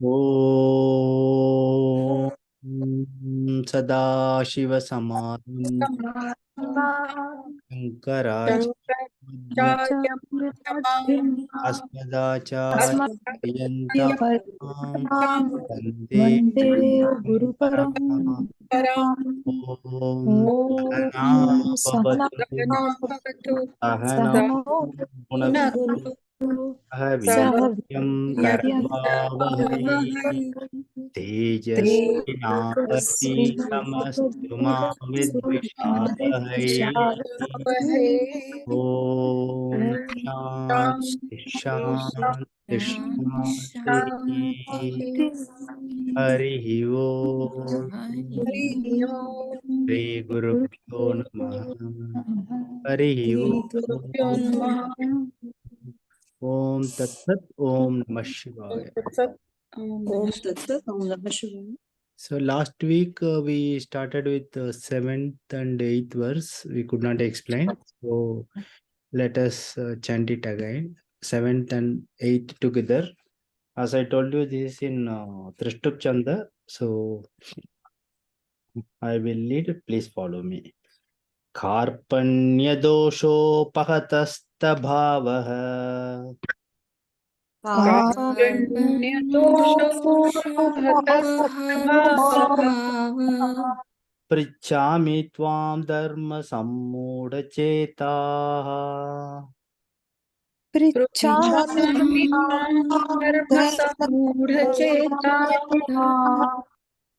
ॐ सदाशिवसमारम्भां शङ्कराचार्यमध्यमाम् अस्मदाचार्यपर्यन्तां वन्दे वन्दे परम्पराम्। गुरुपरम् ॐ सहना ॐ भवतु सहनौ सहनो भुनक्तु भुनक्तु सह सह वीर्यं वीर्यं करवावहै तेजस्विनावतीतमस्तु मा विद्विषावहै। ॐ शान्ति शान्ति शान्तिः। हरिः ओम् श्री गुरुभ्यो नमः। हरिः ओम्। ओम तत्सत ओम नमः शिवाय. So last week we started with the 7th and 8th verse. We could not explain, so let us chant it again, 7th and 8th together. As I told you, this is in Trishtup Chanda, so I will lead. Please follow me. कार्पण्यदोषोपहतस्तभावः पृच्छामि त्वां धर्मसम्मूढचेताः। पृच्छामि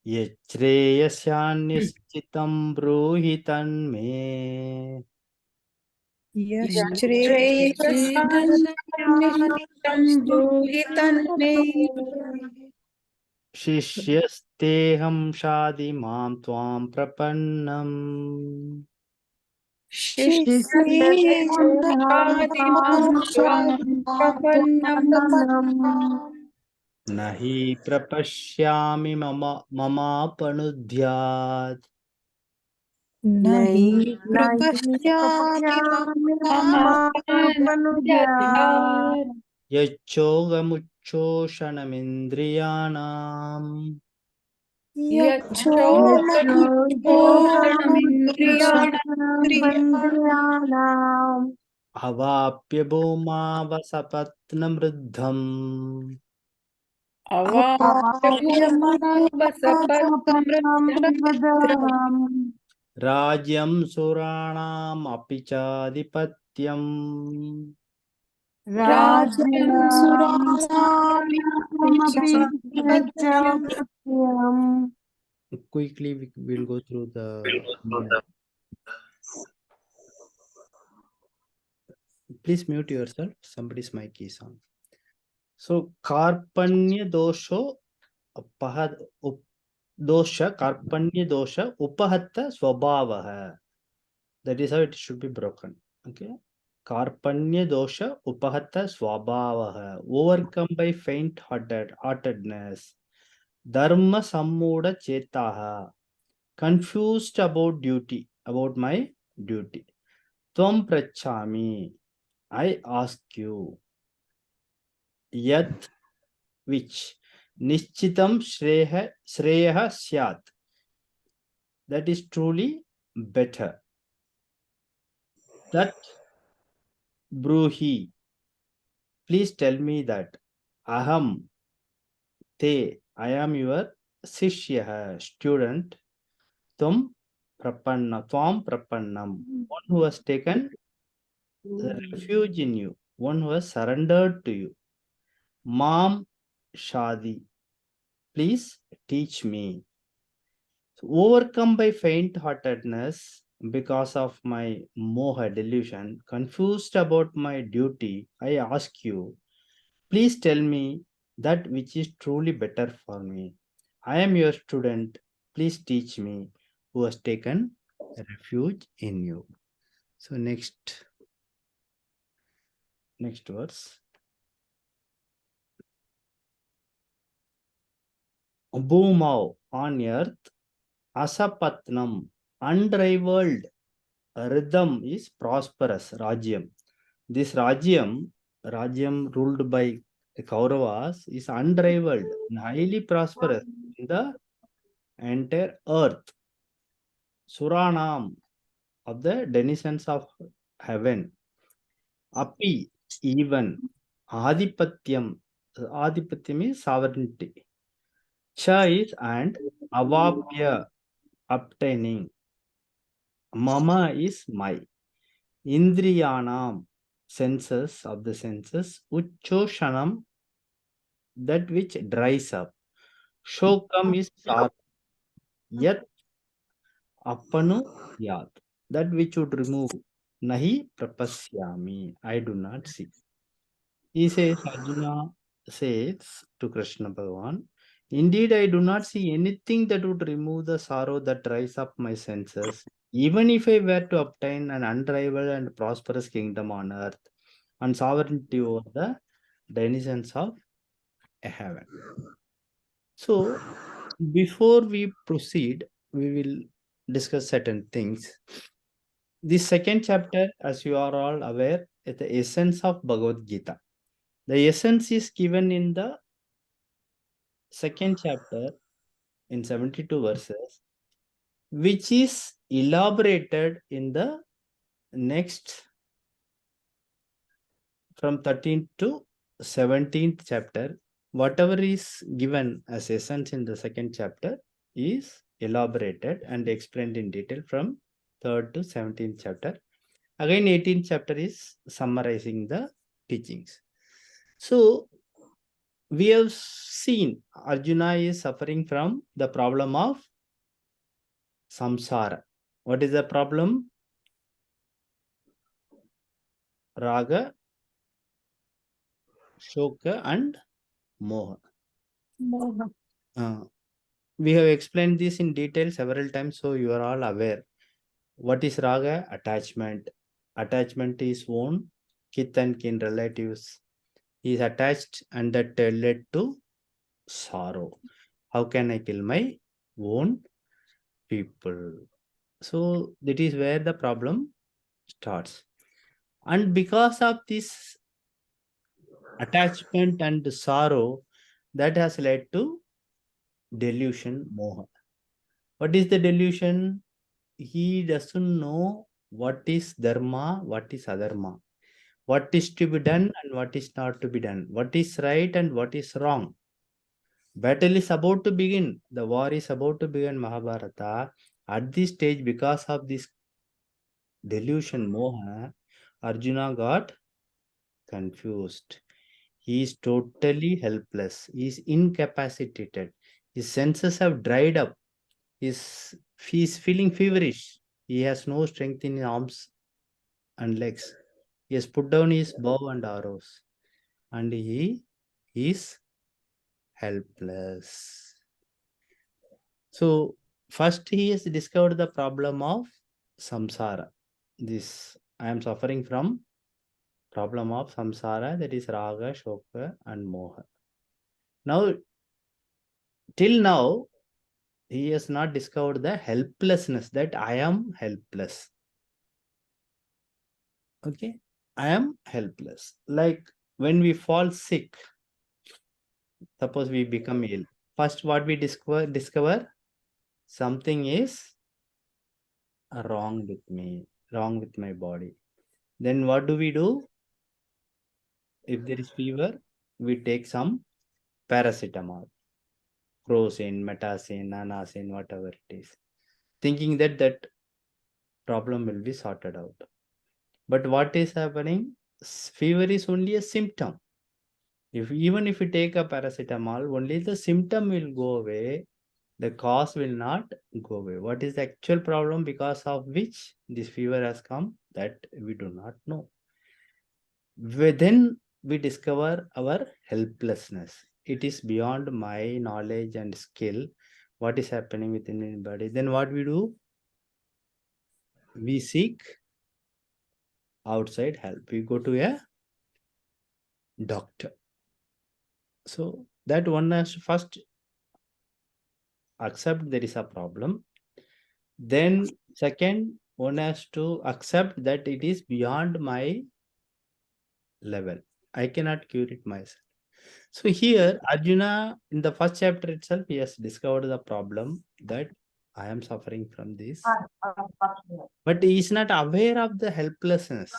यच्छ्रेयस्यान्निश्चितं ब्रूहि तन्मे। शिष्यस्तेऽहं शाधि मां त्वां प्रपन्नम्। न हि प्रपश्यामि ममापनुद्यात्। नहि प्रपश्यामि यच्छोगमुच्छोषणमिन्द्रियाणाम्। अवाप्य भूमावसपत्नमृद्धम्। राज्यं सुराणामपि चाधिपत्यम्। Quickly we will go through the meaning. Please mute yourself. Somebody's mic is on. So karpanya dosho dosha karpanya dosha upahatta swabhavaha. That is how it should be broken. Okay. Karpanya dosha upahatta swabhavaha. Overcome by faint-heartedness. Dharma sammuda chetaha. Confused about duty, about my duty. Tvam prachami. I ask you. Yat, which. Nishchitam shreya syat. That is truly better. That bruhi. Please tell me that. Aham. Te. I am your sishya, student. Tvam prapannam. One who has taken refuge in you. One who has surrendered to you. Mam Shadi. Please teach me. So, overcome by faint-heartedness because of my moha delusion, confused about my duty, I ask you, please tell me that which is truly better for me. I am your student. Please teach me who has taken refuge in you. So next verse. Bhumau, on earth, Asapatnam, unrivaled rhythm is prosperous. Rajyam. This Rajyam ruled by the Kauravas, is unrivaled and highly prosperous in the entire earth. Suranam, of the denizens of heaven. Api, even. Adipatyam. Adipatyam is sovereignty. Cha is and. Avapya, obtaining. Mama is my. Indriyanam, senses of the senses. Uchoshanam, that which dries up. Shokam is sorrow. Yat appanu yat, that which would remove. Nahi prapasyami, I do not see. He says, Arjuna says to Krishna Bhagavan, indeed, I do not see anything that would remove the sorrow that dries up my senses, even if I were to obtain an unrivaled and prosperous kingdom on earth and sovereignty over the denizens of heaven. So, before we proceed, we will discuss certain things. This second chapter, as you are all aware, is the essence of Bhagavad Gita. The essence is given in the second chapter in 72 verses, which is elaborated in the next from 13th to 17th chapter. Whatever is given as essence in the second chapter is elaborated and explained in detail from 3rd to 17th chapter. Again, 18th chapter is summarizing the teachings. So, we have seen Arjuna is suffering from the problem of samsara. What is the problem? Raga, Shoka, and Moha. Moha. We have explained this in detail several times, so you are all aware. What is Raga? Attachment. Attachment is own, kith and kin relatives. He is attached and that led to sorrow. How can I kill my own people? So that is where the problem starts. And because of this attachment and sorrow, that has led to delusion, moha. What is the delusion? He doesn't know what is dharma, what is adharma, what is to be done and what is not to be done, what is right and what is wrong. Battle is about to begin. The war is about to begin, Mahabharata. At this stage, because of this delusion, moha, Arjuna got confused. He is totally helpless. He is incapacitated. His senses have dried up. He is feeling feverish. He has no strength in his arms and legs. He has put down his bow and arrows. And he is helpless. So, first he has discovered the problem of samsara. This I am suffering from problem of samsara, that is raga, shoka, and moha. Now, till now, he has not discovered the helplessness, that I am helpless. Okay, I am helpless. Like when we fall sick, suppose we become ill. First, what we discover something is wrong with me, wrong with my body. Then what do we do? If there is fever, we take some paracetamol, crocin, metacin, nanacin, whatever it is, thinking that that problem will be sorted out. But what is happening? Fever is only a symptom. Even if you take a paracetamol, only the symptom will go away. The cause will not go away. What is the actual problem because of which this fever has come? That we do not know. Then we discover our helplessness. It is beyond my knowledge and skill. What is happening within my body? Then what we do? We seek outside help. We go to a doctor. So that one has to first accept there is a problem. Then second, one has to accept that it is beyond my level. I cannot cure it myself. So here, Arjuna, in the first chapter itself, he has discovered the problem that I am suffering from this. But he is not aware of the helplessness.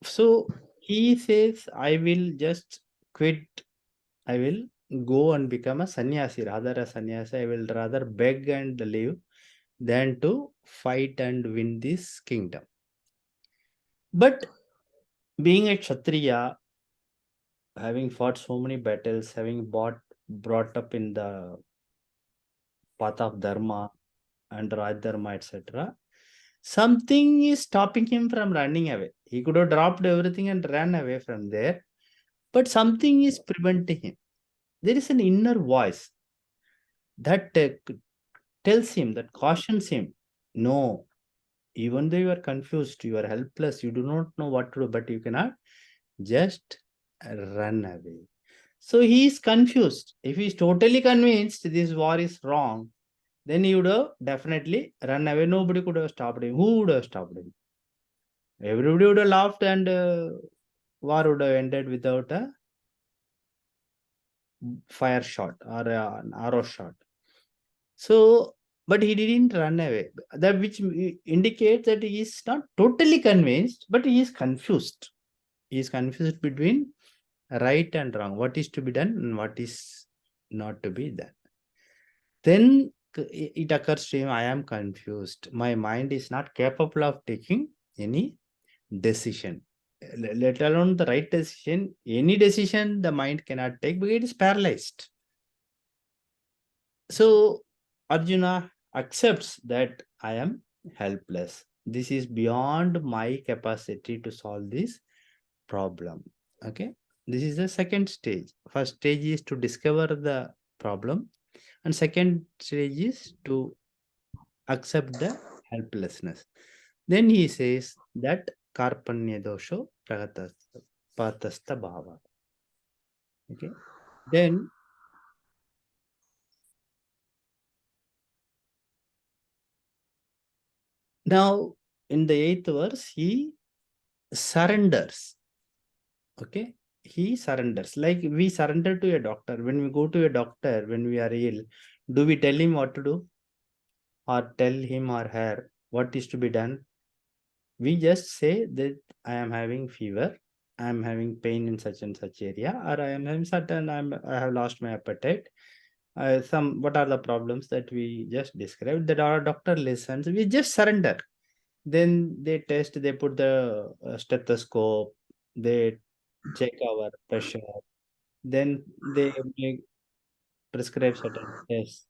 So he says, I will just quit. I will go and become a sannyasi. Rather a sannyasi, I will rather beg and live than to fight and win this kingdom. But being a Kshatriya, having fought so many battles, having brought up in the path of Dharma and Raj Dharma, etc., something is stopping him from running away. He could have dropped everything and ran away from there, but something is preventing him. There is an inner voice that tells him, that cautions him, no, even though you are confused, you are helpless, you do not know what to do, but you cannot just run away. So he is confused. If he is totally convinced this war is wrong, then he would have definitely run away. Nobody could have stopped him. Who would have stopped him? Everybody would have laughed and war would have ended without a fire shot or an arrow shot. So, but he didn't run away. That which indicates that he is not totally convinced, but he is confused. He is confused between right and wrong. What is to be done and what is not to be done. Then it occurs to him, I am confused. My mind is not capable of taking any decision, let alone the right decision. Any decision the mind cannot take because it is paralyzed. So Arjuna accepts that I am helpless. This is beyond my capacity to solve this problem. Okay. This is the second stage. First stage is to discover the problem, and second stage is to accept the helplessness. Then he says that karpanya dosho patasta bhava. Okay. Then now in the 8th verse, he surrenders. Okay. He surrenders. Like we surrender to a doctor. When we go to a doctor, when we are ill, do we tell him what to do? Or tell him or her what is to be done? We just say that I am having fever, I am having pain in such and such area, or I am having certain, I have lost my appetite. Some what are the problems that we just described, that our doctor listens, we just surrender. Then they test, they put the stethoscope, they check our pressure, then they make, prescribe certain tests,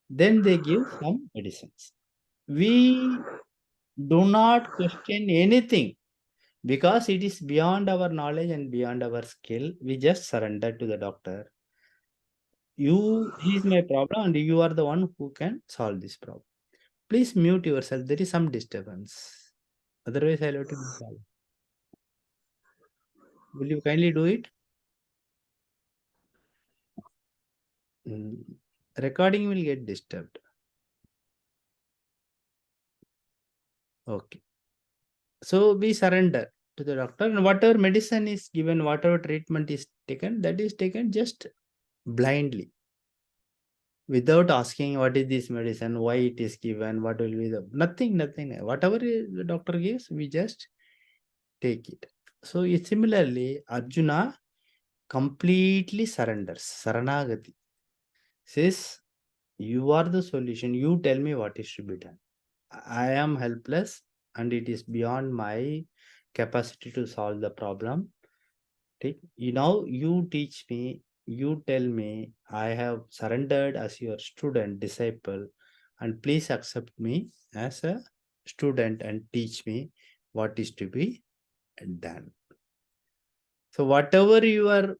then they give some medicines. We do not question anything because it is beyond our knowledge and beyond our skill. We just surrender to the doctor. He is my problem and you are the one who can solve this problem. Please mute yourself. There is some disturbance. Otherwise, I'll have to mute all. Will you kindly do it? Recording will get disturbed. Okay. So we surrender to the doctor, and whatever medicine is given, whatever treatment is taken, that is taken just blindly, without asking what is this medicine, why it is given, what will be the nothing. Whatever the doctor gives, we just take it. So similarly, Arjuna completely surrenders. Saranagati says, you are the solution. You tell me what is to be done. I am helpless and it is beyond my capacity to solve the problem. Now you teach me, you tell me, I have surrendered as your student, disciple, and please accept me as a student and teach me what is to be done. So whatever you are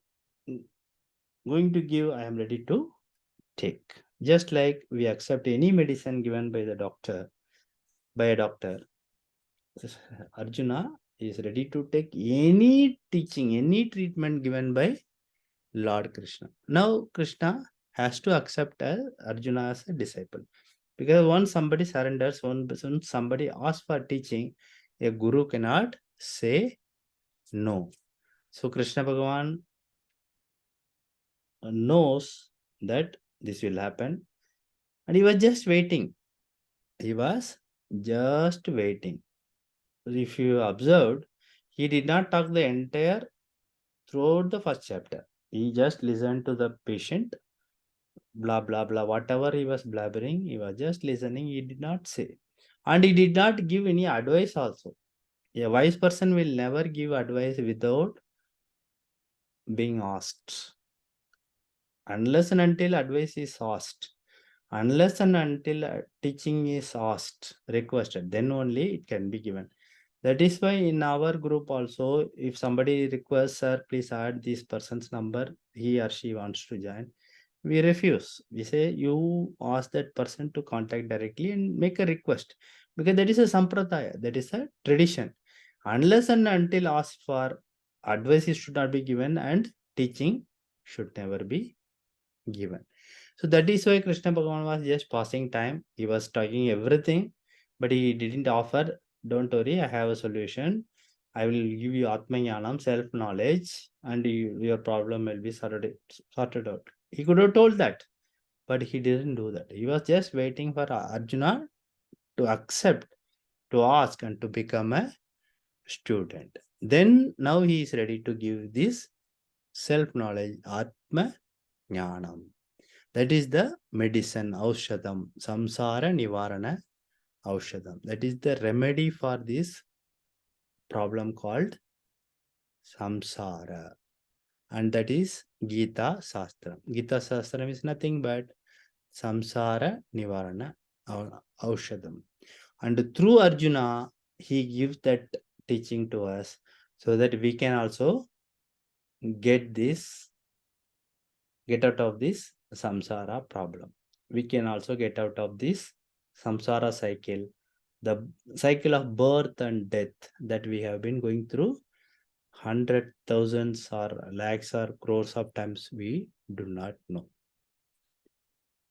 going to give, I am ready to take. Just like we accept any medicine given by the doctor, by a doctor, Arjuna is ready to take any teaching, any treatment given by Lord Krishna. Now Krishna has to accept Arjuna as a disciple. Because once somebody surrenders, once somebody asks for teaching, a guru cannot say no. So Krishna Bhagavan knows that this will happen, and he was just waiting. He was just waiting. If you observed, he did not talk the entire throughout the first chapter. He just listened to the patient, blah blah blah, whatever he was blabbering, he was just listening. He did not say, and he did not give any advice also. A wise person will never give advice without being asked. Unless and until advice is asked, unless and until teaching is asked, requested, then only it can be given. That is why in our group also, if somebody requests, sir, please add this person's number, he or she wants to join, we refuse. We say, you ask that person to contact directly and make a request, because that is a sampradaya, that is a tradition. Unless and until asked for, advice should not be given, and teaching should never be given. So that is why Krishna Bhagavan was just passing time. He was talking everything, but he didn't offer, don't worry, I have a solution. I will give you Atma Jnanam, self-knowledge, and your problem will be sorted out. He could have told that, but he didn't do that. He was just waiting for Arjuna to accept, to ask, and to become a student. Then now he is ready to give this self-knowledge, Atma Jnanam. That is the medicine, Aushadam, Samsara Nivarana Aushadam. That is the remedy for this problem called Samsara. And that is Gita Sastram. Gita Sastram is nothing but Samsara Nivarana Aushadam. And through Arjuna, he gives that teaching to us so that we can also get out of this samsara problem. We can also get out of this samsara cycle, the cycle of birth and death that we have been going through hundred thousands or lakhs or crores of times, we do not know.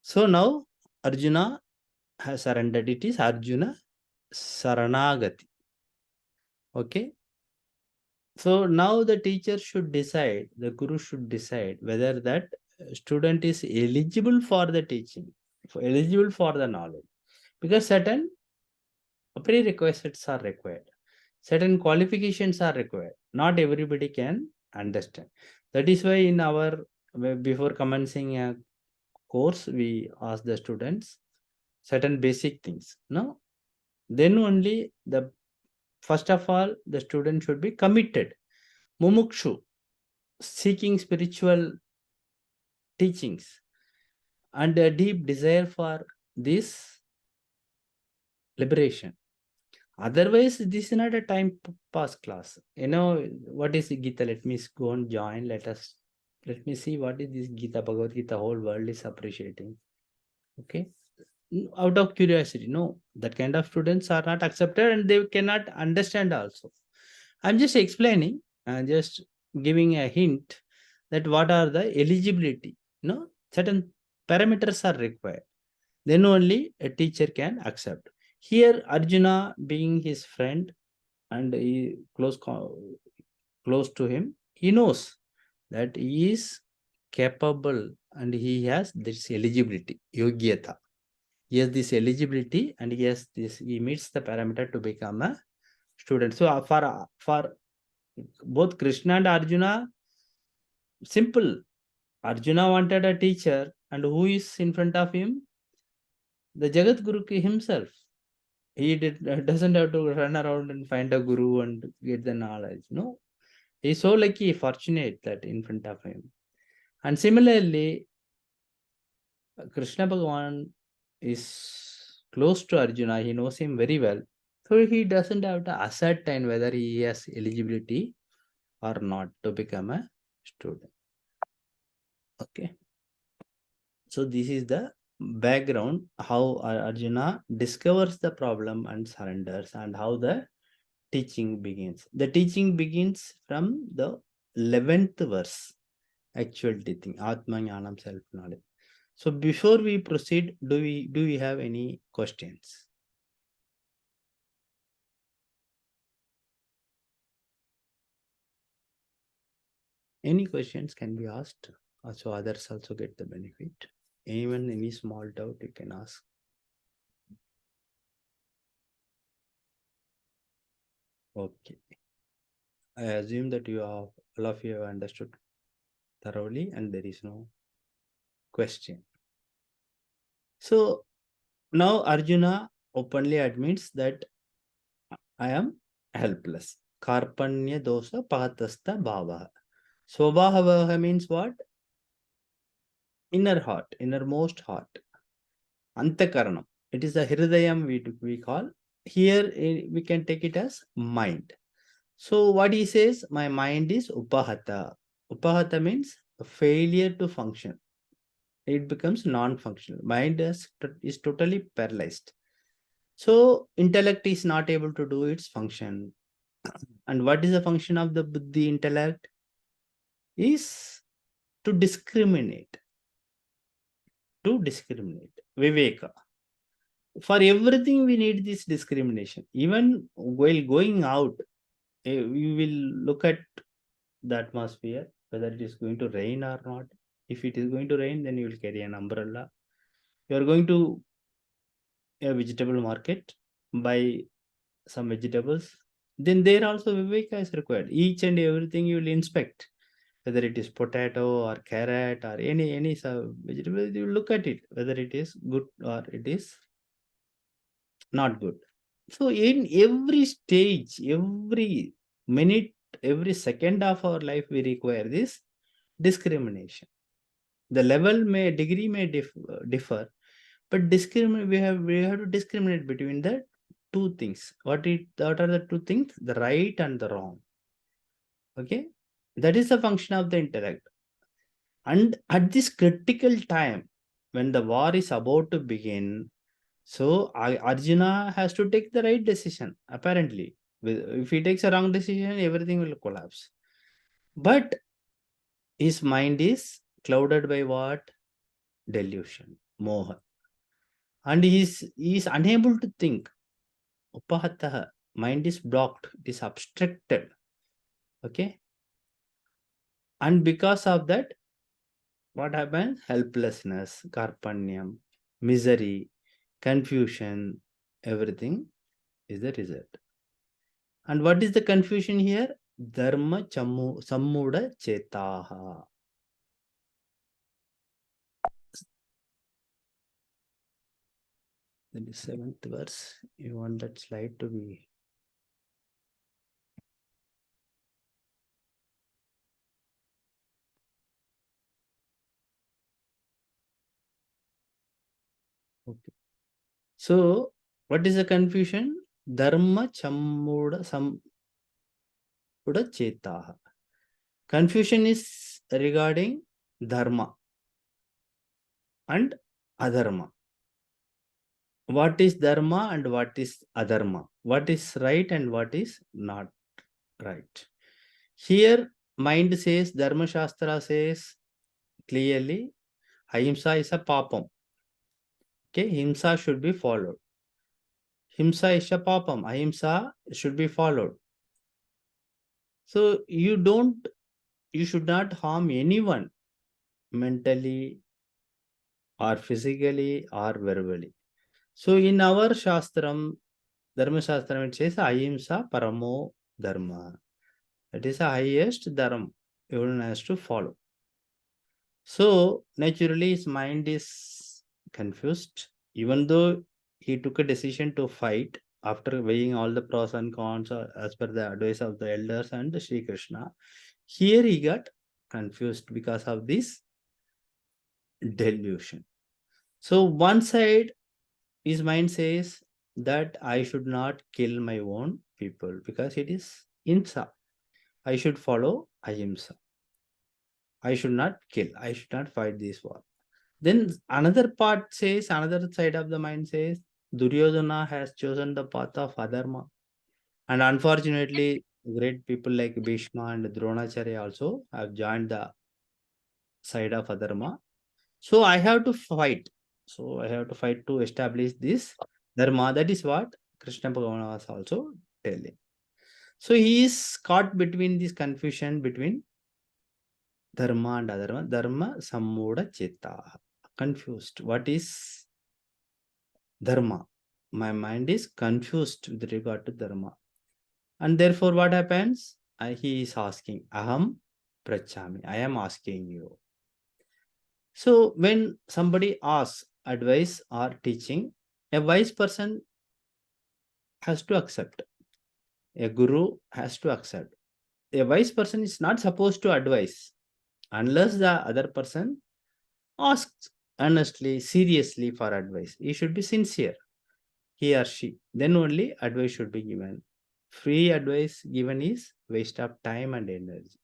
So now Arjuna has surrendered. It is Arjuna Saranagati. Okay. So now the teacher should decide, the guru should decide whether that student is eligible for the teaching, eligible for the knowledge, because certain prerequisites are required, certain qualifications are required. Not everybody can understand. That is why in our, before commencing a course, we ask the students certain basic things. No, then only the first of all the student should be committed, mumukshu, seeking spiritual teachings, and a deep desire for this liberation. Otherwise, this is not a time pass class. You know, what is Gita? Let me go and join. Let me see what is this Gita, Bhagavad Gita, whole world is appreciating. Okay. Out of curiosity, no, that kind of students are not accepted and they cannot understand also. I'm just explaining and just giving a hint that what are the eligibility. No, certain parameters are required. Then only a teacher can accept. Here, Arjuna being his friend and he close to him, he knows that he is capable and he has this eligibility, yogyata. He has this eligibility and he meets the parameter to become a student. So for both Krishna and Arjuna, simple. Arjuna wanted a teacher, and who is in front of him? The Jagat Guru himself. He doesn't have to run around and find a guru and get the knowledge. No, he's so lucky, fortunate that in front of him. And similarly, Krishna Bhagavan is close to Arjuna. He knows him very well. So he doesn't have to ascertain whether he has eligibility or not to become a student. Okay. So this is the background, how Arjuna discovers the problem and surrenders, and how the teaching begins. The teaching begins from the 11th verse, actual teaching, Atma Jnanam, self-knowledge. So before we proceed, do we have any questions? Any questions can be asked, so others also get the benefit. Even any small doubt you can ask. Okay. I assume that all of you have understood thoroughly and there is no question. So now Arjuna openly admits that I am helpless. Karpanya dosa pahatastha bhava. Swabhava means what? Inner heart, innermost heart. Antakaranam. It is the hridayam we call. Here we can take it as mind. So what he says, my mind is upahata. Upahata means a failure to function. It becomes non-functional. Mind is totally paralyzed. So intellect is not able to do its function. And what is the function of the buddhi intellect? Is to discriminate. To discriminate. Viveka. For everything we need this discrimination. Even while going out, we will look at the atmosphere, whether it is going to rain or not. If it is going to rain, then you will carry an umbrella. You are going to a vegetable market, buy some vegetables, then there also viveka is required. Each and everything you will inspect, whether it is potato or carrot or any vegetable, you look at it, whether it is good or it is not good. So in every stage, every minute, every second of our life, we require this discrimination. The degree may differ, but we have to discriminate between the two things. What are the two things? The right and the wrong. Okay, that is the function of the intellect. And at this critical time, when the war is about to begin, so Arjuna has to take the right decision. Apparently, if he takes a wrong decision, everything will collapse. But his mind is clouded by what? Delusion, moha, and he is unable to think. Upahataha, mind is blocked, it is obstructed. Okay, and because of that, what happens? Helplessness, karpanyam, misery, confusion, everything is the result. And what is the confusion here? Dharma sammuda chetaha. That is 7th verse. You want that slide to be. Okay. So, what is the confusion? Dharma sammuda chetaha. Confusion is regarding dharma and adharma. What is dharma and what is adharma? What is right and what is not right? Here, mind says, Dharma Shastra says clearly, ahimsa is a papam. Okay, himsa should be followed. Himsa is a papam. Ahimsa should be followed. So you should not harm anyone mentally or physically or verbally. So in our Shastram, Dharma Shastram, it says ahimsa paramo dharma. That is the highest dharma everyone has to follow. So naturally his mind is confused, even though he took a decision to fight after weighing all the pros and cons as per the advice of the elders and Sri Krishna. Here he got confused because of this delusion. So one side his mind says that I should not kill my own people because it is insa. I should follow ahimsa. I should not kill. I should not fight this war. Then another part says, another side of the mind says, Duryodhana has chosen the path of adharma. And unfortunately, great people like Bhishma and Dronacharya also have joined the side of adharma. So I have to fight. So I have to fight to establish this dharma. That is what Krishna Bhagavan was also telling. So he is caught between this confusion between Dharma and adharma. Dharma sammoda chitta. Confused. What is dharma? My mind is confused with regard to dharma. And therefore, what happens? He is asking, Aham prachami. I am asking you. So, when somebody asks advice or teaching, a wise person has to accept. A guru has to accept. A wise person is not supposed to advise unless the other person asks earnestly, seriously for advice. He should be sincere, he or she. Then only advice should be given. Free advice given is waste of time and energy.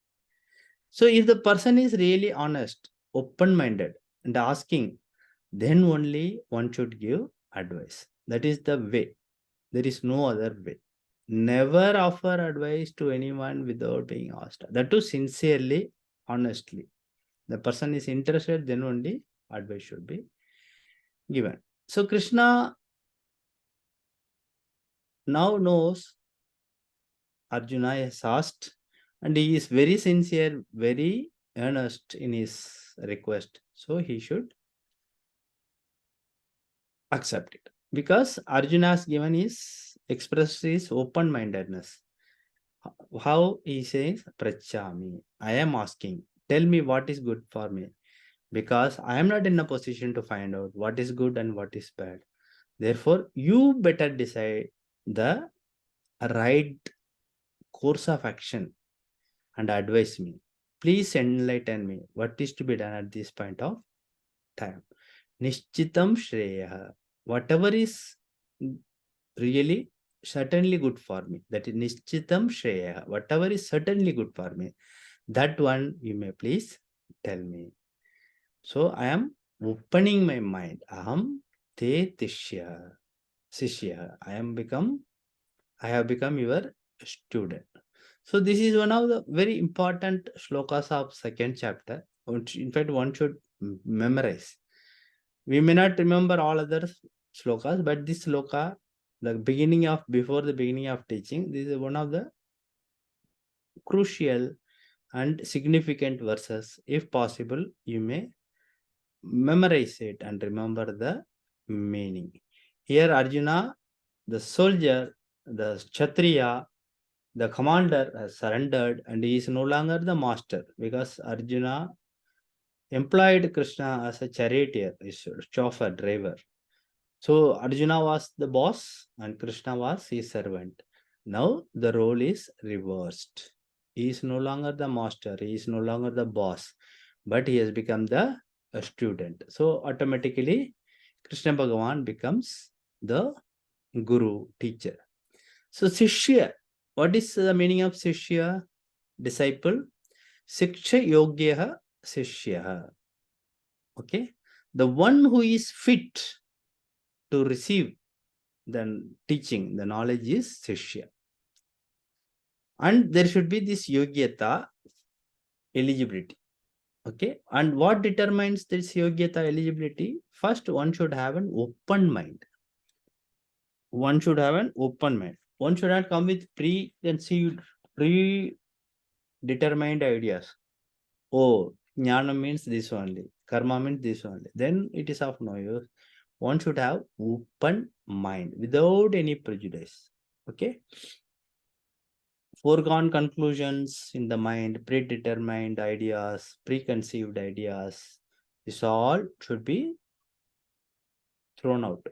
So if the person is really honest, open-minded, and asking, then only one should give advice. That is the way. There is no other way. Never offer advice to anyone without being asked. That too sincerely, honestly. The person is interested, then only advice should be given. So Krishna now knows Arjuna has asked, and he is very sincere, very earnest in his request. So he should accept it. Because Arjuna has given his expressed his open-mindedness. How he says, Prachami, I am asking, tell me what is good for me. Because I am not in a position to find out what is good and what is bad. Therefore, you better decide the right course of action and advise me. Please enlighten me what is to be done at this point of time. Nishchitam Shreya. Whatever is really certainly good for me. That is Nishchitam Shreya. Whatever is certainly good for me. That one you may please tell me. So I am opening my mind. Aham te tishya. Sishya. I have become your student. So this is one of the very important shlokas of second chapter. In fact, one should memorize. We may not remember all other shlokas, but this shloka, before the beginning of teaching, this is one of the crucial and significant verses. If possible, you may memorize it and remember the meaning. Here, Arjuna, the soldier, the Kshatriya, the commander has surrendered and he is no longer the master because Arjuna employed Krishna as a charioteer, his chauffeur, driver. So Arjuna was the boss and Krishna was his servant. Now the role is reversed. He is no longer the master, he is no longer the boss, but he has become the student. So automatically Krishna Bhagavan becomes the guru, teacher. So Sishya, what is the meaning of Sishya? Disciple. Siksha Yogyaha Sishya. Okay. The one who is fit to receive the teaching, the knowledge is Sishya. And there should be this Yogyata, eligibility. Okay. And what determines this Yogyata eligibility? First, one should have an open mind. One should have an open mind. One should not come with preconceived, predetermined ideas. Oh, jnana means this only, karma means this only. Then it is of no use. One should have open mind without any prejudice. Okay. Foregone conclusions in the mind, predetermined ideas, preconceived ideas, this all should be thrown out.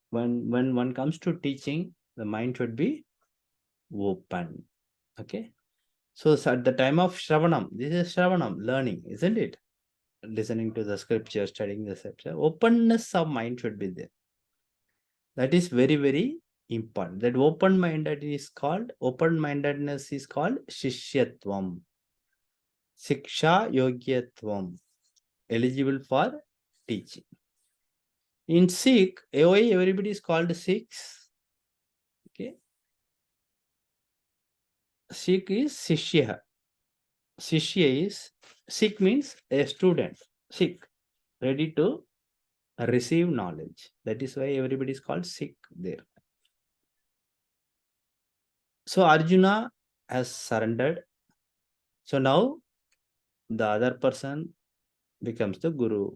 When one comes to teaching, the mind should be open. Okay. So at the time of Shravanam, this is Shravanam, learning, isn't it? Listening to the scripture, studying the scripture, openness of mind should be there. That is very, very important. That open-mindedness is called Shishyatvam. Siksha Yogyatvam. Eligible for teaching. In Sikh, everybody is called Sikhs. Okay. Sikh is Sishya. Sishya is, Sikh means a student. Sikh, ready to receive knowledge. That is why everybody is called Sikh there. So Arjuna has surrendered. So now the other person becomes the Guru.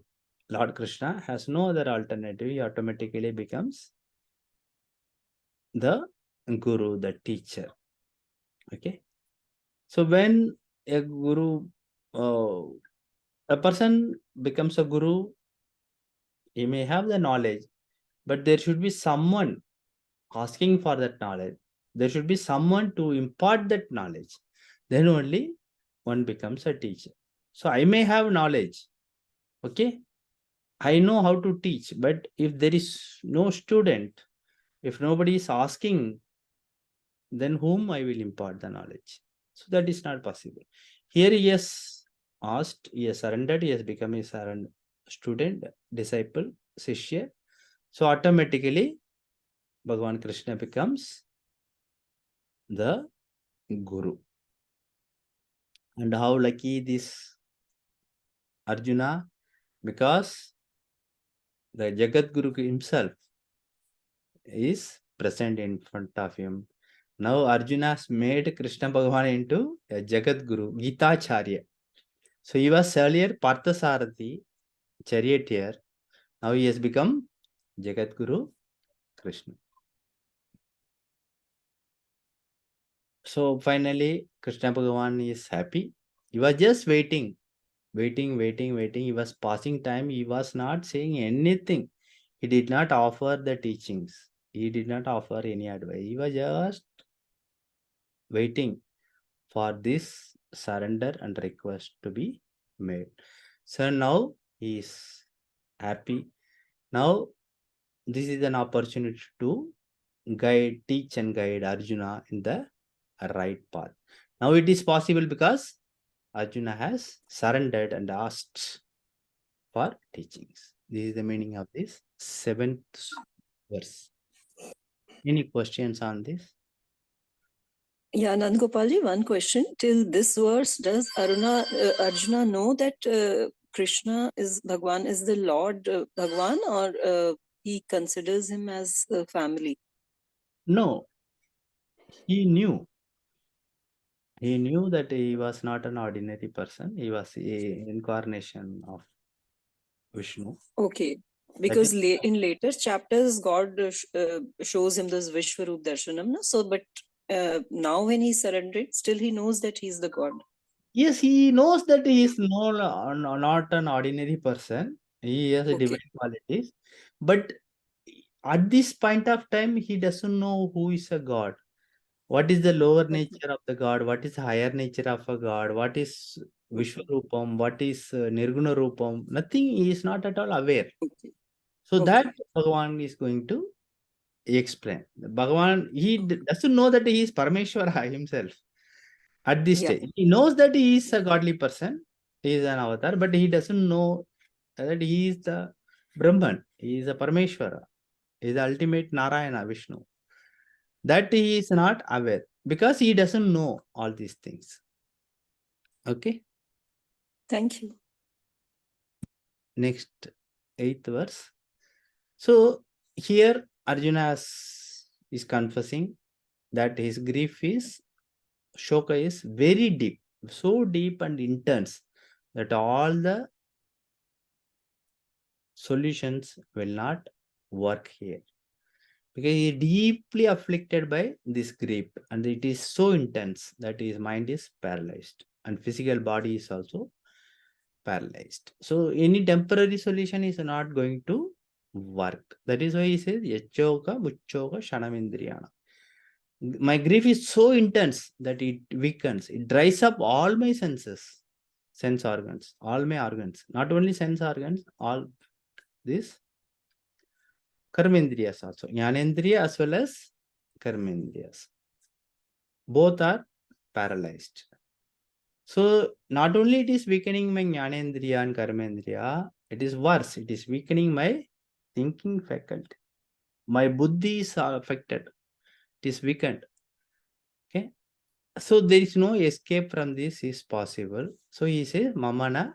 Lord Krishna has no other alternative. He automatically becomes the Guru, the teacher. Okay. So when a Guru, a person becomes a Guru, he may have the knowledge, but there should be someone asking for that knowledge. There should be someone to impart that knowledge. Then only one becomes a teacher. So I may have knowledge. Okay. I know how to teach, but if there is no student, if nobody is asking, then whom I will impart the knowledge? So that is not possible. Here he has asked, he has surrendered, he has become a student, disciple, Shishya. So automatically, Bhagavan Krishna becomes the Guru. And how lucky this Arjuna, because the Jagat Guru himself is present in front of him. Now Arjuna has made Krishna Bhagavan into a Jagat Guru, Gita Charya. So he was earlier Parthasarathi, charioteer. Now he has become Jagat Guru Krishna. So finally, Krishna Bhagavan is happy. He was just waiting. He was passing time. He was not saying anything. He did not offer the teachings. He did not offer any advice. He was just waiting for this surrender and request to be made. So now he is happy. Now this is an opportunity to teach and guide Arjuna in the right path. Now it is possible because Arjuna has surrendered and asked for teachings. This is the meaning of this 7th verse. Any questions on this? Yeah, Nandgopalji, one question. Till this verse, does Arjuna know that Krishna is Bhagwan is the Lord Bhagwan, or he considers him as a family? No, he knew. He knew that he was not an ordinary person. He was a incarnation of Vishnu. Okay. Because in later chapters, God shows him this Vishwarup Darshanam. No? So, but now when he surrendered, still he knows that he's the God. Yes, he knows that he is not an ordinary person. He has a Okay. divine qualities. But at this point of time, he doesn't know who is a God. What is the lower nature of the God? What is the higher nature of a God? What is Vishwarupam? What is Nirguna Rupam? Nothing, he is not at all aware. Okay. So Okay. that Bhagavan is going to explain. Bhagavan, he doesn't know that he is Parameshwara himself. At this Yeah. stage, he knows that he is a godly person, he is an avatar, but he doesn't know that he is the Brahman, he is a Parameshwara, he is the ultimate Narayana, Vishnu. That he is not aware because he doesn't know all these things. Okay. Thank you. Next, 8th verse. So here Arjuna is confessing that his grief is, Shoka is very deep, so deep and intense that all the solutions will not work here. Because he is deeply afflicted by this grief and it is so intense that his mind is paralyzed and physical body is also paralyzed. So any temporary solution is not going to work. That is why he says, Yachoka, Muchoka, Shanamindriyana. My grief is so intense that it weakens, it dries up all my senses, sense organs, all my organs, not only sense organs, all this Karmendriyas also, Jnanendriya as well as Karmendriyas. Both are paralyzed. So not only it is weakening my Jnanendriya and Karmendriya, it is worse. It is weakening my thinking faculty. My buddhi is affected. It is weakened. Okay. So there is no escape from this is possible. So he says, Mamana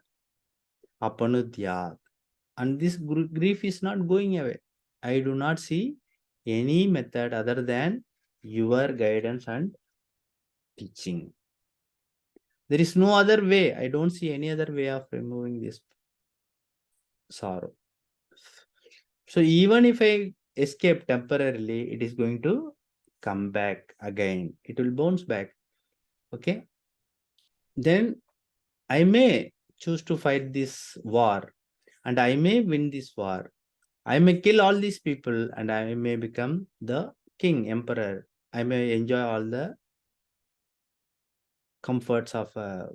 apanudyat. And this grief is not going away. I do not see any method other than your guidance and teaching. There is no other way. I don't see any other way of removing this sorrow. So even if I escape temporarily, it is going to come back again. It will bounce back. Okay. Then I may choose to fight this war and I may win this war. I may kill all these people and I may become the king, emperor. I may enjoy all the comforts of a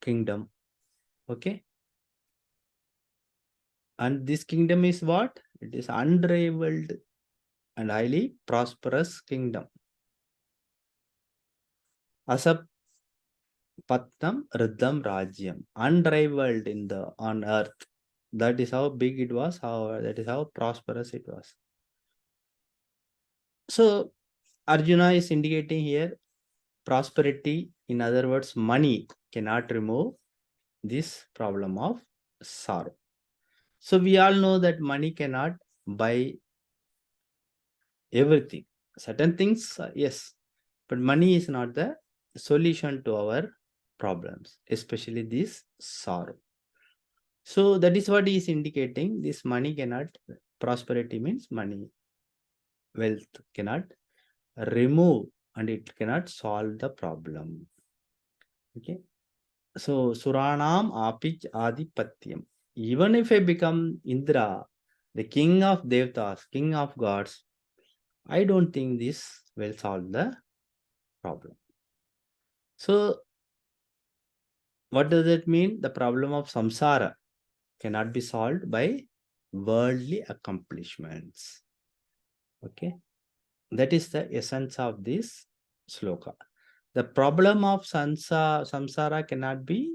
kingdom. Okay. And this kingdom is what? It is unrivaled and highly prosperous kingdom. Asap Patnam Riddham Rajyam, unrivaled in the on earth. That is how big it was, that is how prosperous it was. So Arjuna is indicating here prosperity, in other words, money cannot remove this problem of sorrow. So we all know that money cannot buy everything. Certain things, yes, but money is not the solution to our problems, especially this sorrow. So that is what he is indicating. This money cannot, prosperity means money, wealth cannot remove and it cannot solve the problem. Okay. So Suranam Apich Adipatyam. Even if I become Indra, the king of Devtas, king of gods, I don't think this will solve the problem. So what does it mean? The problem of samsara cannot be solved by worldly accomplishments. Okay. That is the essence of this sloka. The problem of samsara cannot be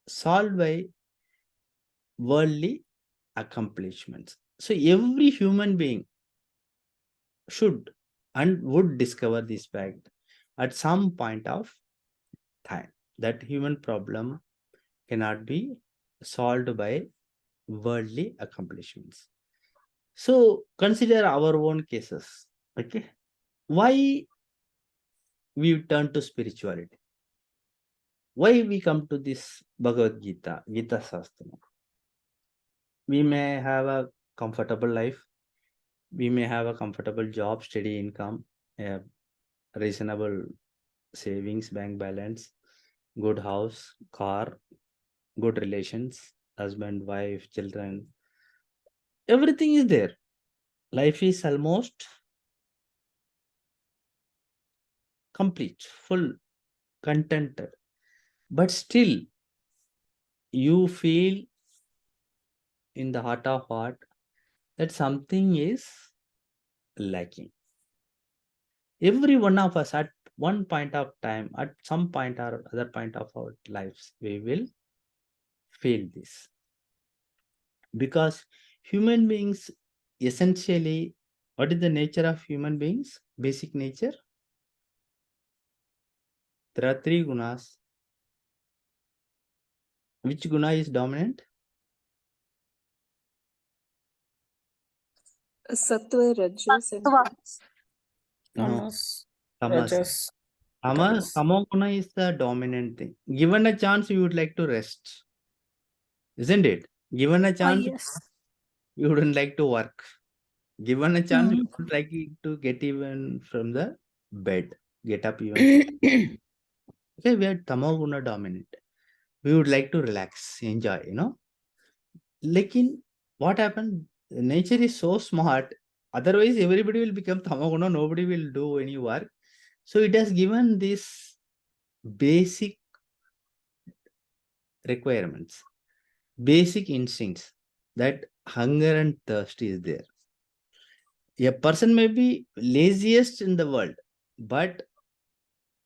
solved by worldly accomplishments. So every human being should and would discover this fact at some point of time, that human problem cannot be solved by worldly accomplishments. So consider our own cases. Okay. Why we turn to spirituality? Why we come to this Bhagavad Gita, Gita Shastra? We may have a comfortable life. We may have a comfortable job, steady income, a reasonable savings, bank balance, good house, car, good relations, husband, wife, children. Everything is there. Life is almost complete, full, contented. But still, you feel in the heart of heart that something is lacking. Every one of us at one point of time, at some point or other point of our lives, we will feel this. Because human beings essentially, what is the nature of human beings? Basic nature. There are three gunas. Which guna is dominant? Sattva, Rajas, and Sattva. Tamas. Tamas, Tamas. Rajas, Tamas, tamo guna is the dominant thing. Given a chance, you would like to rest. Isn't it? Given a chance, yes. you wouldn't like to work. Given a chance, you Mm. would like to get even from the bed. Get up even. Okay, we are tamoguna dominant. We would like to relax, enjoy, Like in what happened? Nature is so smart. Otherwise, everybody will become tamoguna. Nobody will do any work. So it has given these basic requirements, basic instincts that hunger and thirst is there. A person may be laziest in the world, but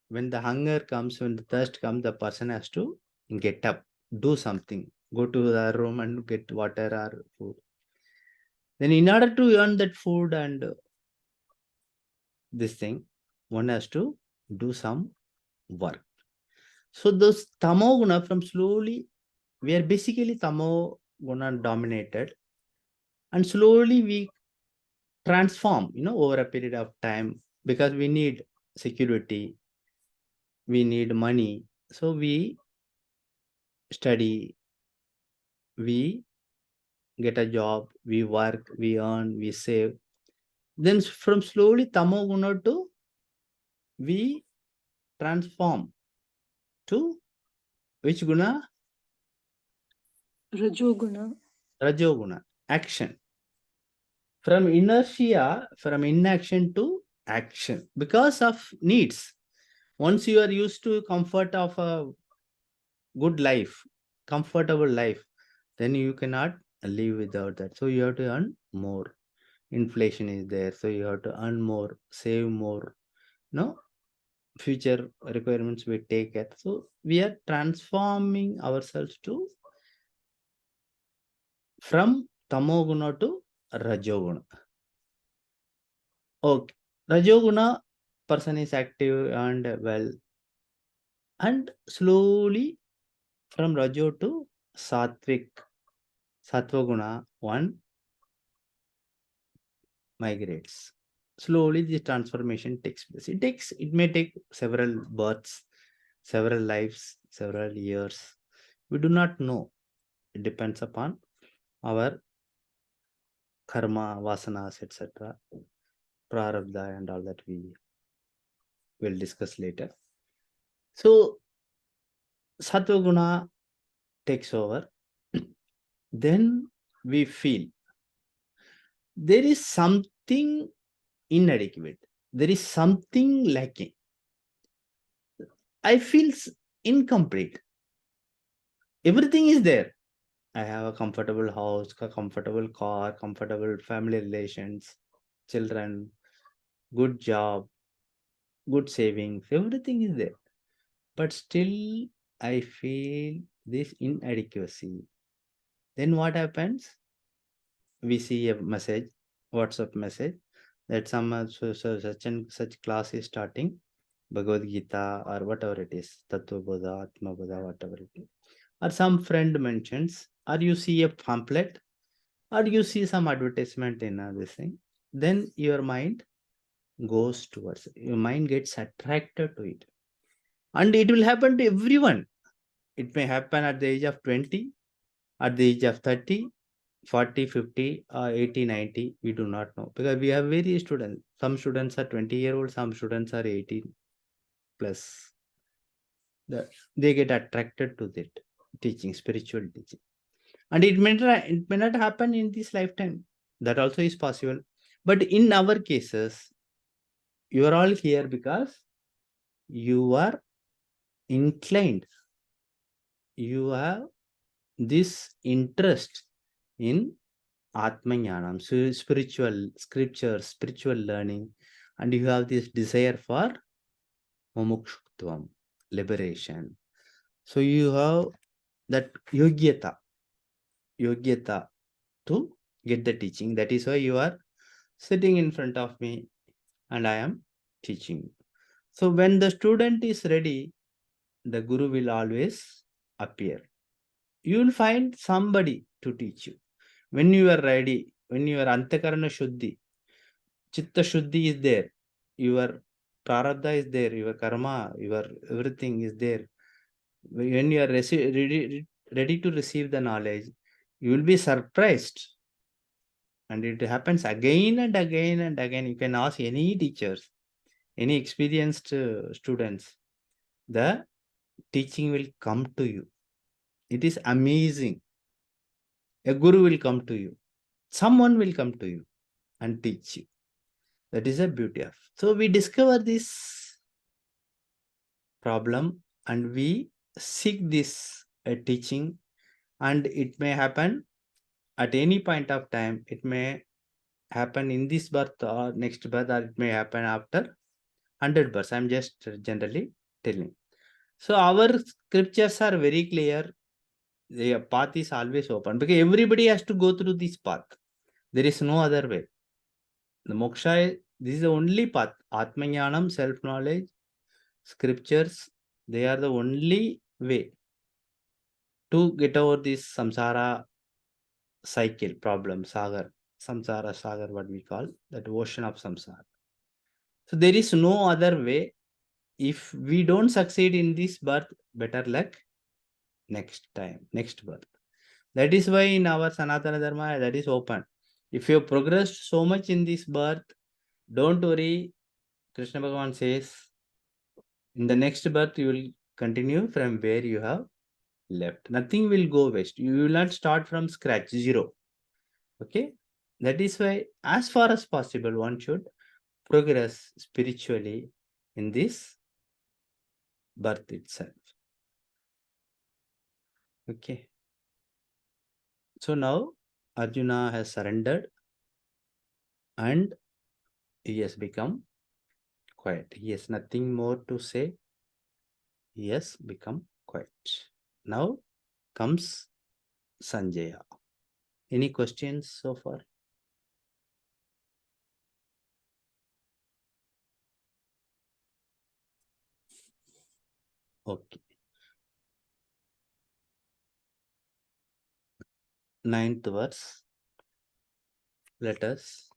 when the hunger comes, when the thirst comes, the person has to get up, do something, go to the room and get water or food. Then in order to earn that food and this thing, one has to do some work. So those tamoguna from slowly, we are basically tamoguna dominated, and slowly we transform, over a period of time, because we need security, we need money. So we study, we get a job, we work, we earn, we save. Then from slowly tamoguna to we transform to which guna? Rajoguna. Rajoguna, action. From inertia, from inaction to action because of needs. Once you are used to comfort of a good life, comfortable life, then you cannot live without that. So you have to earn more. Inflation is there, so you have to earn more, save more. No, future requirements we take it. So we are transforming ourselves to from tamoguna to rajoguna. Okay, rajoguna person is active and well, and slowly from rajo to sattvic, sattvaguna one migrates. Slowly the transformation takes place. It may take several births, several lives, several years. We do not know. It depends upon our karma, vasanas, etc. Prarabdha and all that we will discuss later. So Sattva takes over. Then we feel there is something inadequate. There is something lacking. I feel incomplete. Everything is there. I have a comfortable house, a comfortable car, comfortable family relations, children, good job, good savings, everything is there. But still, I feel this inadequacy. Then what happens? We see a message, WhatsApp message, that such and such class is starting, Bhagavad Gita or whatever it is, Tattva Bodha, Atma Bodha, whatever it is. Or some friend mentions, or you see a pamphlet, or you see some advertisement in this thing, then your mind goes towards it. Your mind gets attracted to it. And it will happen to everyone. It may happen at the age of 20, at the age of 30, 40, 50, 80, 90. We do not know. Because we have various students. Some students are 20-year-old, some students are 18 plus. They get attracted to that teaching, spiritual teaching. And it may not happen in this lifetime. That also is possible. But in our cases, you are all here because you are inclined. You have this interest in Atmanyanam, so spiritual scripture, spiritual learning, and you have this desire for mumukshutvam, liberation. So you have that yogyata to get the teaching. That is why you are sitting in front of me and I am teaching. So when the student is ready, the guru will always appear. You will find somebody to teach you. When you are ready, when your antakarana shuddhi, chitta shuddhi is there, your prarabdha is there, your karma, your everything is there. When you are ready to receive the knowledge, you will be surprised. And it happens again and again and again. You can ask any teachers, any experienced students, the teaching will come to you. It is amazing. A guru will come to you. Someone will come to you and teach you. That is the beauty of. So we discover this problem and we seek this teaching, and it may happen at any point of time. It may happen in this birth or next birth, or it may happen after 100 births. I'm just generally telling. So our scriptures are very clear. The path is always open because everybody has to go through this path. There is no other way. The moksha, this is the only path. Atmanyanam, self-knowledge, scriptures, they are the only way to get over this samsara cycle, problem, sagar, samsara sagar, what we call, that ocean of samsara. So there is no other way. if we don't succeed in this birth, better luck next time, next birth. That is why in our Sanatana Dharma, that is open. If you have progressed so much in this birth, don't worry. Krishna Bhagavan says, in the next birth, you will continue from where you have left. Nothing will go waste. You will not start from scratch, zero. Okay? That is why, as far as possible, one should progress spiritually in this birth itself. Okay. So now Arjuna has surrendered and he has become quiet. He has nothing more to say. He has become quiet. Now comes Sanjaya. Any questions so far? Okay. 9th verse. Let us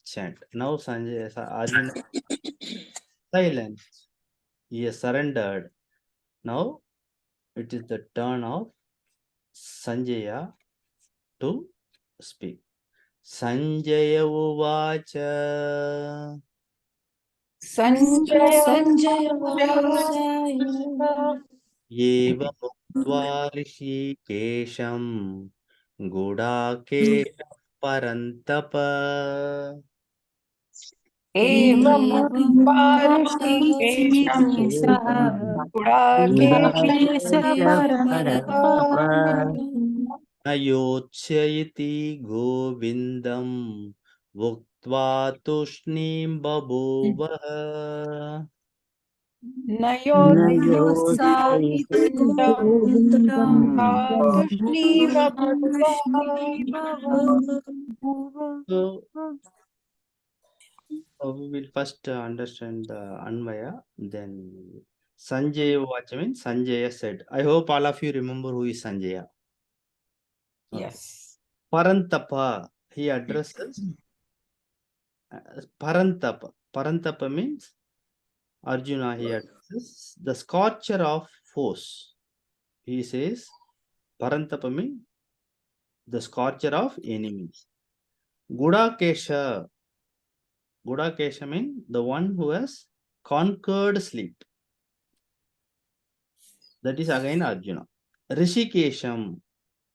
chant. Now Sanjaya, Arjuna silent. He has surrendered. Now it is the turn of Sanjaya to speak. Sanjaya Uvacha. Sanjay एवमुक्त्वा ऋषिकेशं गुडाकेश परन्तप न योत्स्यति गोविन्दं उक्त्वा तूष्णीं बभूवः So we will first understand the Anvaya, then Sanjaya Vacha means Sanjaya said. I hope all of you remember who is Sanjaya. Okay. Yes. Parantapa, he addresses Parantapa. Parantapa means Arjuna, he addresses the scorcher of foes. He says Parantapa means the scorcher of enemies. Gudakesha. Gudakesha means the one who has conquered sleep. That is again Arjuna. Rishikesham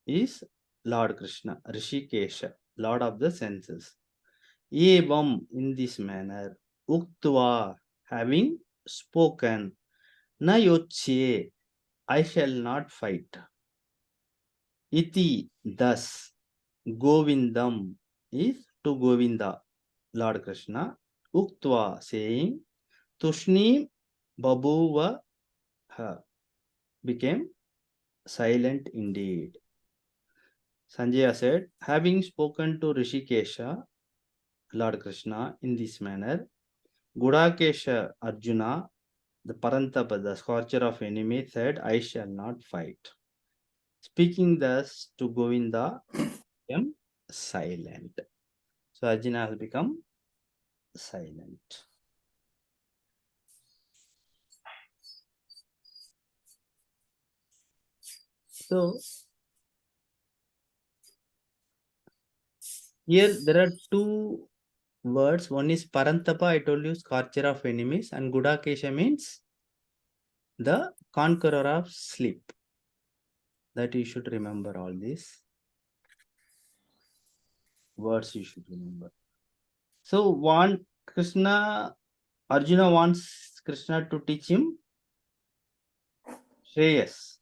is Lord Krishna. Rishikesha, Lord of the senses. Evam, in this manner. Uktva, having spoken. Na yochye, I shall not fight. Iti, thus. Govindam is to Govinda, Lord Krishna. Uktva, saying. Tushni babuva became silent indeed. Sanjaya said, having spoken to Rishikesha, Lord Krishna, in this manner, Gudakesha Arjuna, the Parantapa, the scorcher of enemy, said, I shall not fight. Speaking thus to Govinda, became silent. So Arjuna has become silent. So here there are two words. One is Parantapa, I told you, scorcher of enemies, and Gudakesha means the conqueror of sleep. That you should remember all these words you should remember. So Arjuna wants Krishna to teach him Shreyas.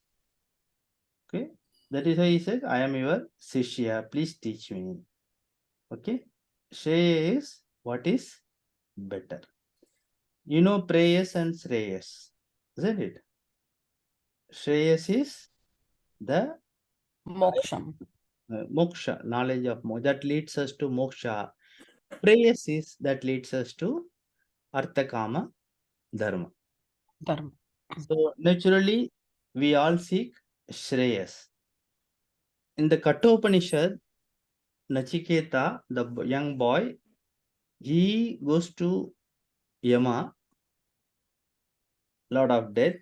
Okay. That is why he says, I am your Sishya, please teach me. Okay. Shreya is what is better. You know Preyas and Shreyas, isn't it? Shreyas is the Moksham. moksha, knowledge of moksha, that leads us to moksha. Preyas is that leads us to Artha Kama Dharma. Dharma. So naturally, we all seek Shreyas. In the Kathopanishad, Nachiketa, the young boy, he goes to Yama Lord of Death,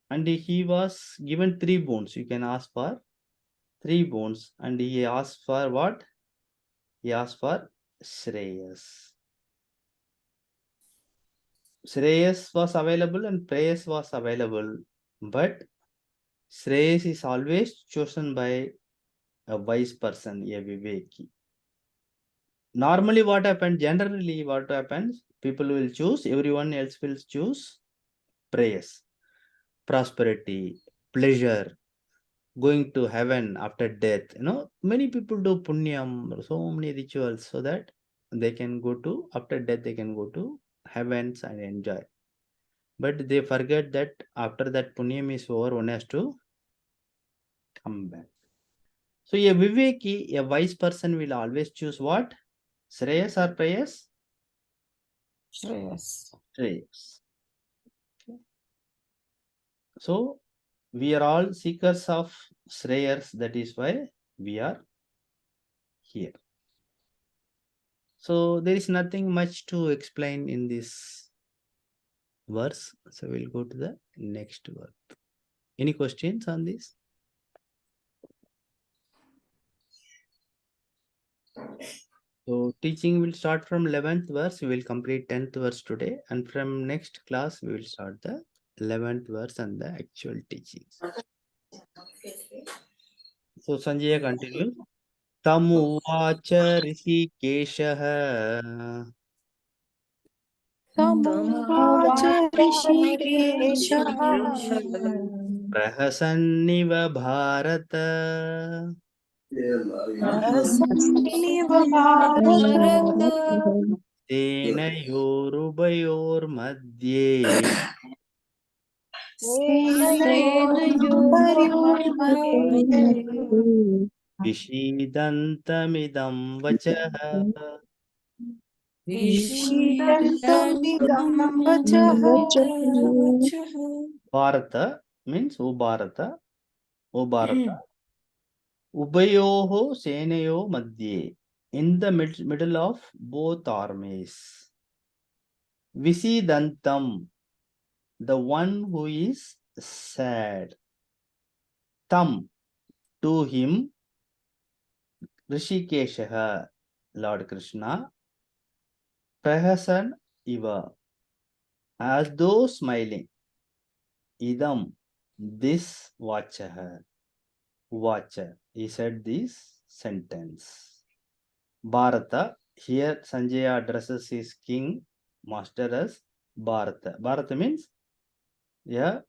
and he was given 3 boons. You can ask for 3 boons, and he asked for what? He asked for Shreyas. Shreyas was available and Prayas was available, but Shreyas is always chosen by a wise person, a Viveki. Normally, what happens? Generally, what happens? People will choose, everyone else will choose Prayas, prosperity, pleasure, going to heaven after death. Many people do punyam, so many rituals, so that they can go to, after death, they can go to heavens and enjoy. But they forget that after that punyam is over, one has to come back. So a Viveki, a wise person, will always choose what? Shreyas or Prayas? Shreyas. Shreyas. So we are all seekers of Shreyas, that is why we are here. So there is nothing much to explain in this verse. So we'll go to the next verse. Any questions on this? So teaching will start from 11th verse. We will complete 10th verse today. And from next class, we will start the 11th verse and the actual teachings. So Sanjaya continues. Tamuvacha Rishikeshaha तमुवाच ऋषिकेशः प्रहसन्निव भारत प्रसन्निव भारत सेनयोरुभयोर्मध्ये सेनयोरुभयोर्मध्ये विषीदन्तमिदं वचः विषीदन्तमिदं वचः Bharat means O Bharata, O Bharata, Ubayoho Senayo Madhye, in the middle of both armies. Visidantam, the one who is sad. Tam, to him, Rishikeshaha, Lord Krishna, Prahasan Iva, as though smiling. Idam, this Vachaha, Vacha, he said this sentence. Bharata, here Sanjaya addresses his king, master as Bharata. Bharata means a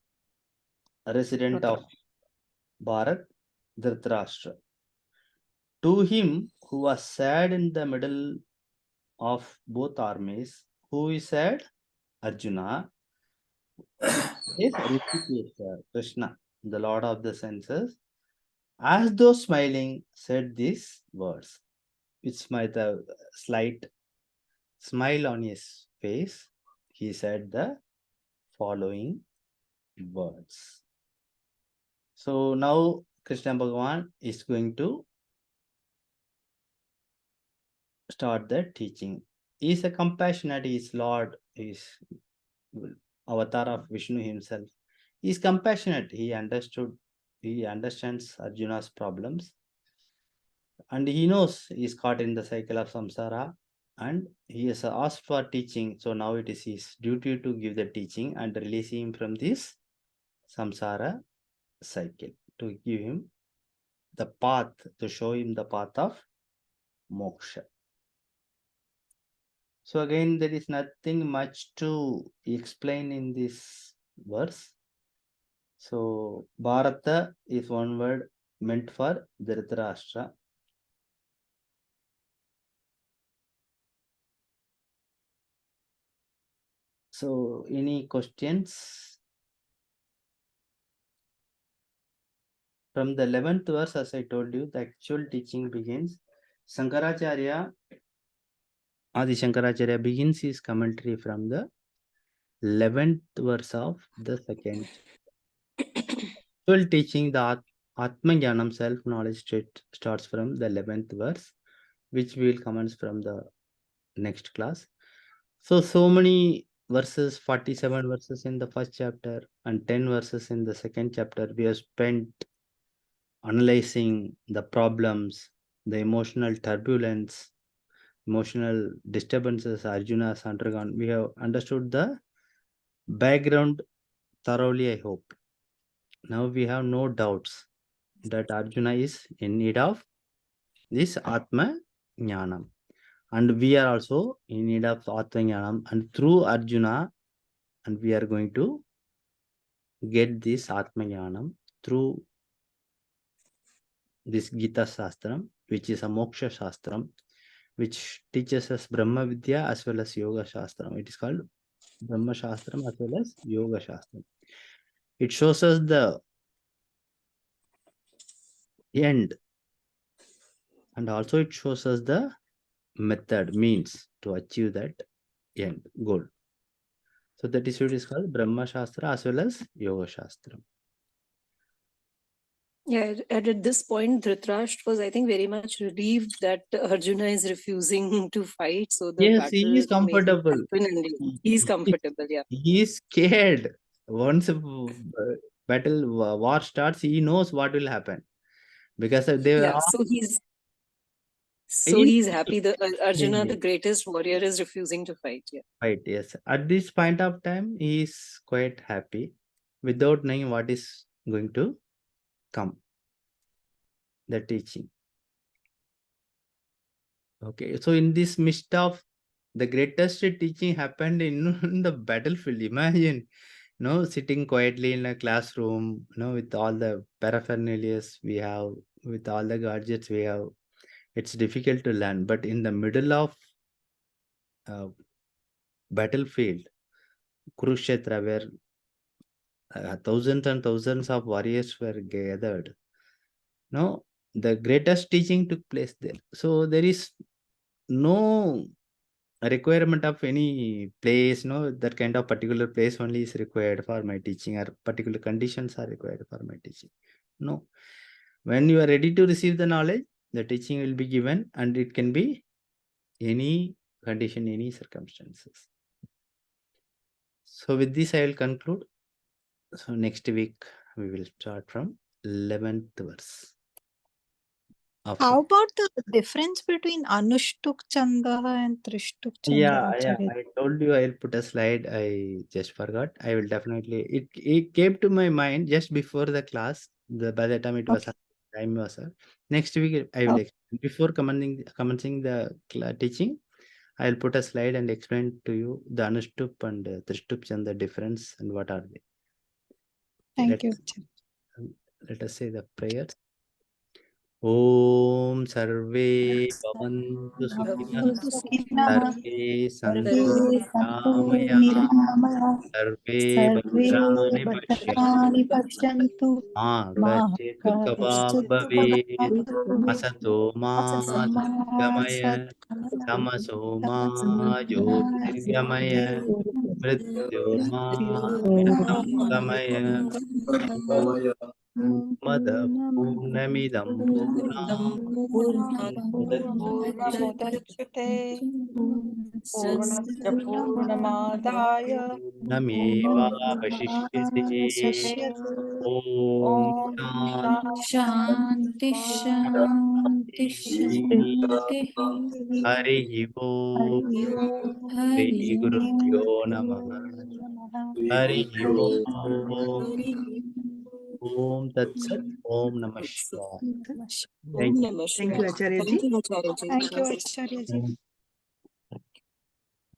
resident of Bharat, Dhritarashtra. To him who was sad in the middle of both armies, who is sad? Arjuna. Is Rishikesha, Krishna, the Lord of the senses, as though smiling, said these words. With the slight smile on his face, he said the following words. So now Krishna Bhagavan is going to start the teaching. He is a compassionate, he is Lord, he is avatar of Vishnu himself. He is compassionate. He understands Arjuna's problems, and he knows he is caught in the cycle of samsara, and he has asked for teaching. So now it is his duty to give the teaching and release him from this samsara cycle, to give him the path, to show him the path of moksha. So again, there is nothing much to explain in this verse. So Bharata is one word meant for Dhritarashtra. So any questions? From the 11th verse, as I told you, the actual teaching begins. Shankaracharya, Adi Shankaracharya begins his commentary from the 11th verse of the second. Actual teaching, the Atma Jnanam, self-knowledge, starts from the 11th verse, which we will commence from the next class. So many verses, 47 verses in the first chapter and 10 verses in the second chapter, we have spent analyzing the problems, the emotional turbulence, emotional disturbances Arjuna has undergone. We have understood the background thoroughly, I hope. Now we have no doubts that Arjuna is in need of this Atma Jnanam. And we are also in need of Atma Jnanam. And through Arjuna, and we are going to get this Atma Jnanam through this Gita Shastram, which is a Moksha Shastram, which teaches us Brahma Vidya as well as Yoga Shastram. It is called Brahma Shastram as well as Yoga Shastram. It shows us the end, and also it shows us the method, means to achieve that end goal. So that is what is called Brahma Shastra as well as Yoga Shastra. Yeah, and at this point, Dhritarashtra was, I think, very much relieved that Arjuna is refusing to fight. So the Yes, he is battle may comfortable. happen and he's comfortable. Yeah. He is scared. Once a war starts, he knows what will happen because they were Yeah. all. So He he's happy. The Arjuna, the is greatest warrior, is refusing to fight. Yeah. right. Yes, at this point of time, he is quite happy without knowing what is going to come. The teaching. Okay, so in this midst of the greatest teaching happened in the battlefield. Imagine, sitting quietly in a classroom, with all the paraphernalia we have, with all the gadgets we have. It's difficult to learn, but in the middle of battlefield, Kurukshetra, where thousands and thousands of warriors were gathered, the greatest teaching took place there. So there is no requirement of any place, that kind of particular place only is required for my teaching, or particular conditions are required for my teaching. No. When you are ready to receive the knowledge, the teaching will be given, and it can be any condition, any circumstances. So with this, I will conclude. So next week, we will start from 11th verse. How about the difference between Anushtuk Chandaha and Trishtuk Yeah, Chandaha? I told you I'll put a slide. I just forgot. I will definitely. It came to my mind just before the class. By the time it was time was next week. I will explain. Before commencing the teaching, I'll put a slide and explain to you the Anushtup and Trishtup and the difference and what are they. Thank you. Let us say the prayers. Om Sarve Bhavantu Sukhina Sarve Santu Niramaya Sarve Bhadrani Bhadrani Pashyantu Pashyantu Ma Ma Kachit Kapab Kachit Bhavet Asato Ma Samah Satgamaya Tamaso Ma Jyotirgamaya Mrityorma Mritamgamaya Mada Purnamidam Purnamudachyate Purnasya Purnamadaya Purnameva Vashishyate Om Om Shanti, Shanti, Shanti. Hari Om Shri Hari Guru Pyo Namaha Hari Om Om Tat Sat Om Namah Shivaya. Om Thank you. Namah Thank you, Shivaya. Acharya Thank ji. you, Acharya ji. Thank you, Acharya ji.